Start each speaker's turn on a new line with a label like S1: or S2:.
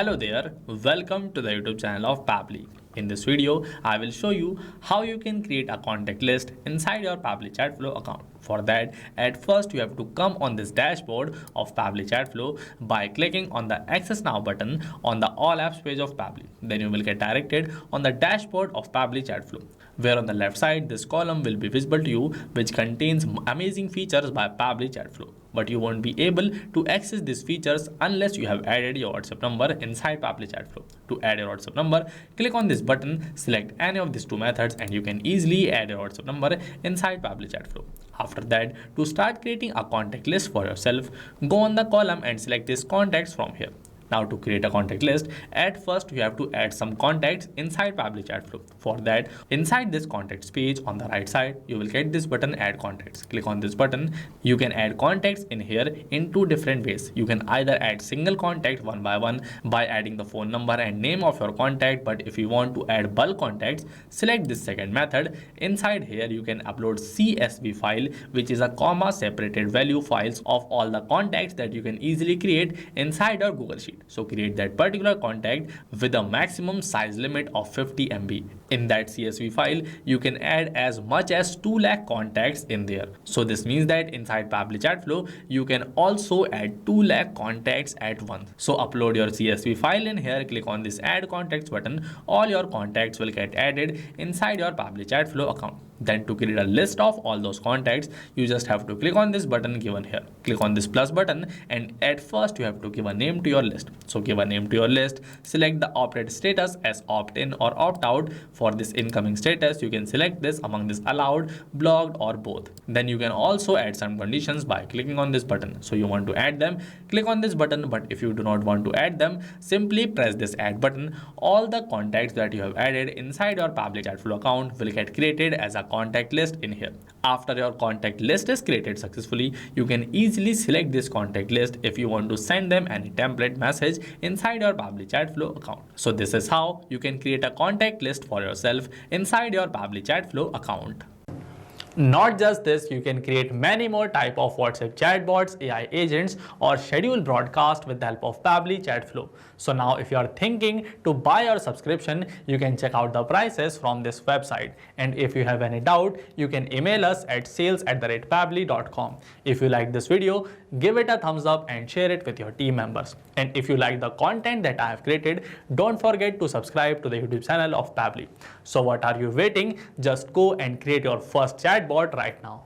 S1: Hello there, welcome to the YouTube channel of Pabbly. In this video, I will show you how you can create a contact list inside your Pabbly Chatflow account. For that, at first you have to come on this dashboard of Pabbly Chatflow by clicking on the Access Now button on the All Apps page of Pabbly. Then you will get directed on the dashboard of Pabbly Chatflow, where on the left side this column will be visible to you, which contains amazing features by Pabbly Chatflow. But you won't be able to access these features unless you have added your WhatsApp number inside Pabbly Chatflow. To add your WhatsApp number, click on this button, select any of these two methods, and you can easily add your WhatsApp number inside Pabbly Chatflow. After that, to start creating a contact list for yourself, go on the column and select these contacts from here. Now to create a contact list, at first you have to add some contacts inside Pabbly Chatflow. For that, inside this contacts page on the right side, you will get this button Add Contacts. Click on this button. You can add contacts in here in two different ways. You can either add single contact one by one by adding the phone number and name of your contact, but if you want to add bulk contacts, select this second method. Inside here, you can upload CSV file, which is a comma separated value files of all the contacts that you can easily create inside your Google Sheet. So create that particular contact with a maximum size limit of 50 MB. In that CSV file, you can add as much as 2 lakh contacts in there. So this means that inside Pabbly Chatflow, you can also add 2 lakh contacts at once. So upload your CSV file in here, click on this Add Contacts button. All your contacts will get added inside your Pabbly Chatflow account. Then to create a list of all those contacts, you just have to click on this button given here. Click on this plus button, and at first you have to give a name to your list. So give a name to your list, select the opted status as opt-in or opt-out. For this incoming status, you can select this among this allowed, blocked, or both. Then you can also add some conditions by clicking on this button. So you want to add them, click on this button, but if you do not want to add them, simply press this add button. All the contacts that you have added inside your Pabbly Chatflow account will get created as a contact list in here. After your contact list is created successfully, you can easily select this contact list if you want to send them any template message inside your Pabbly Chatflow account. So this is how you can create a contact list for yourself inside your Pabbly Chatflow account. Not just this, you can create many more type of WhatsApp chatbots, AI agents, or schedule broadcast with the help of Pabbly Chatflow. So now if you are thinking to buy your subscription, you can check out the prices from this website. And if you have any doubt, you can email us at sales@pabbly.com. If you like this video, give it a thumbs up and share it with your team members. And if you like the content that I have created, don't forget to subscribe to the YouTube channel of Pabbly. So what are you waiting? Just go and create your first chatbot right now.